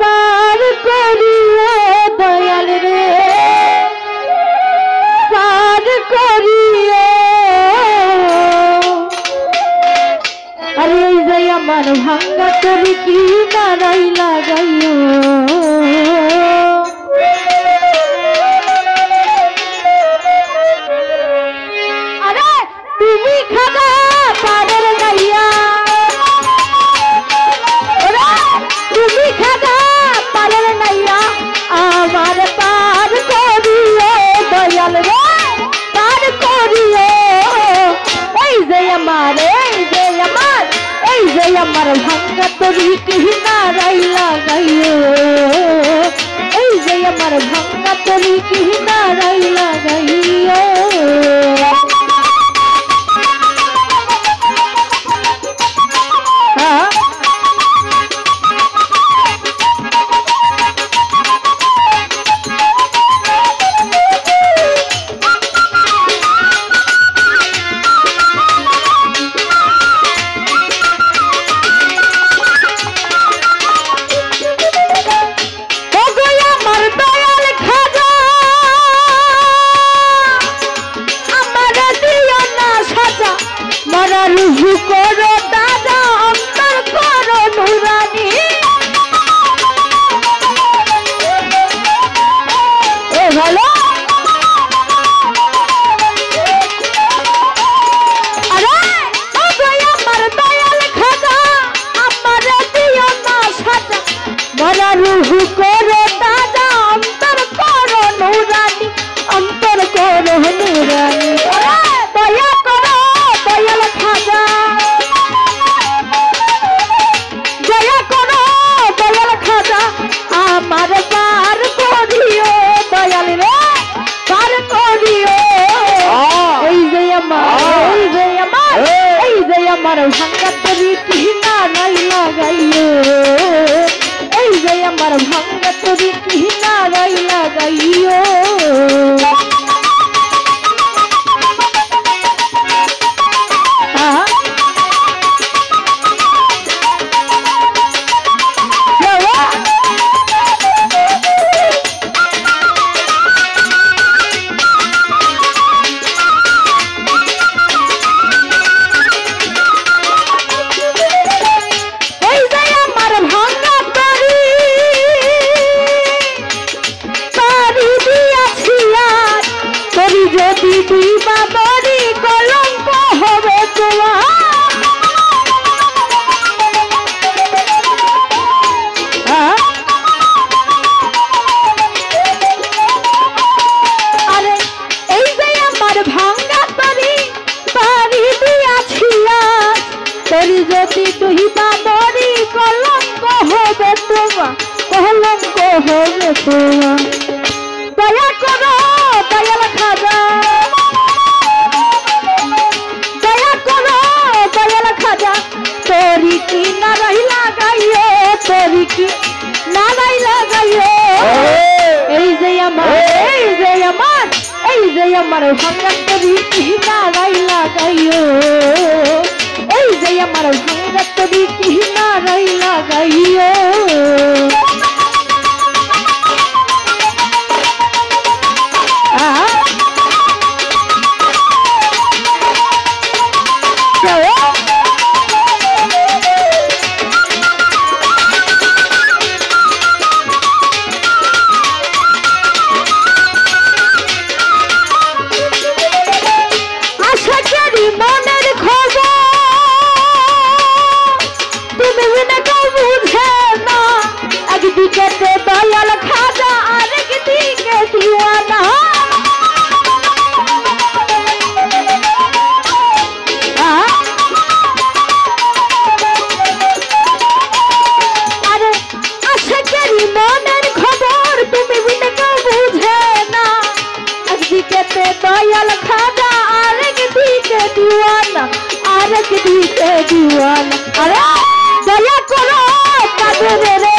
পার করিও দয়াল রে পার করিও আরে এই যে আমার ভাঙ্গা তরি কি নারাই লাগাইও আরে তুমি খাদা পারের গাইয়া তুমি খাদা পারের গাইয়া আমার পার করিও দয়াল রে পার করিও এই যে আমার ভাঙ্গা তরি কি নারাই লাগাইও এই যে আমার ভাঙ্গা তরি কি নারাই লাগাইও রুহু করো দাদা অন্তর করো নুরানি এ ভালো আরে আমার দয়াল খাজা আমার দিও না সাজা মরা রুহু করো দাদা অন্তর করো নুরানি অন্তর করো নুরানি দয়া করো দয়াল খাজা দয়া করো দয়াল খাজা আমার পার করিও দয়াল রে পার করিও এই যে আমার ভাঙ্গা তরি কি নারাই লাগাইও এই যে আমার ভাঙ্গা তরি কি নারাই লাগাইও যদি তুই বাবরি কলঙ্ক হবে তোমার আরে এই যে আমার ভাঙ্গা তরি পারি দিয়াছি তরি যদি তুই বাবরি কলঙ্ক হবে তোমার কলঙ্ক হবে তোমার দয়া করো দয়াল খাজা দয়া করো দয়াল খাজা তোরি কি নারাই লাগাইও তোরি কি নারাই লাগাইও এই যে আমার ভাঙ্গা তরি কি নারাই লাগাইও এই যে আমার ভাঙ্গা তরি কি নারাই লাগাইও মনের খবর তুমি বিনা কেউ বুঝে না একদিকে দয়াল খাজা আরেকদিকে দিওয়ানা আরে আশেকেরই মনের খবর তুমি বিনা কেউ বুঝে না একদিকে দয়াল খাজা আরেকদিকে দিওয়ানা আরেকদিকে দিওয়ানা আরে দয়া করো কাদের রে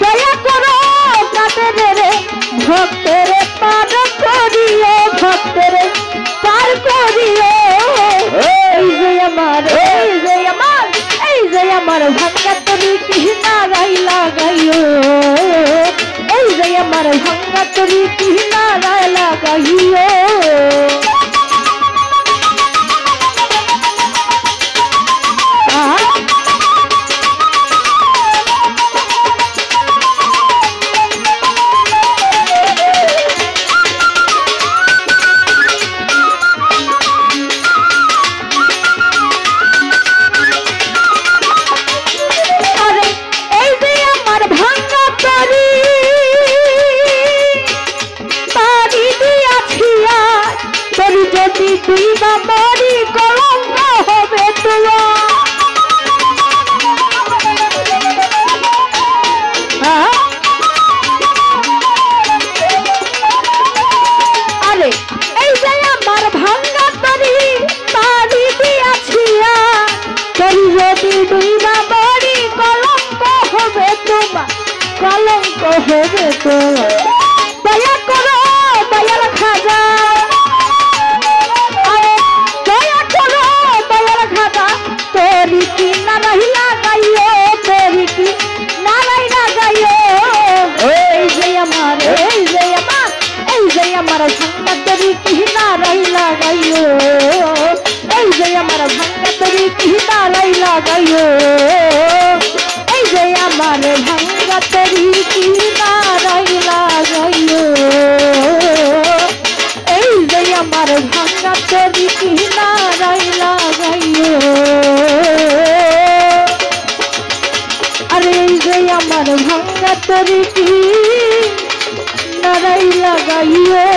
দয়া করো কাদের রে ভক্তের পার করিও ভক্তের পার করিও এই যে আমার আমার ভাঙ্গা তরি কি নারাই লাগাইও এই যে আমার ভাঙ্গা তরি কি নারাই লাগাইও তুই বাবারি কলঙ্ক হবে আরে এই যে আমার ভাঙ্গা তরি বাড়ি দিয়াছি তোর যদি তুই বাবারি কলঙ্ক হবে তোমার কলঙ্ক হবে তোমার দয়া করো দয়াল খাজা আমার ভাঙ্গা তরি কি নারাই লাগাইও এই যে আমার ভাঙ্গা তরি কি নারাই লাগাইও এই যে আমার ভাঙ্গা তরি কি নারাই লাগাইও এই যে আমার ভাঙ্গা তরি কি নারাই লাগাইও আরে এই যে আমার ভাঙ্গা তরি কি নারাই লাগাইও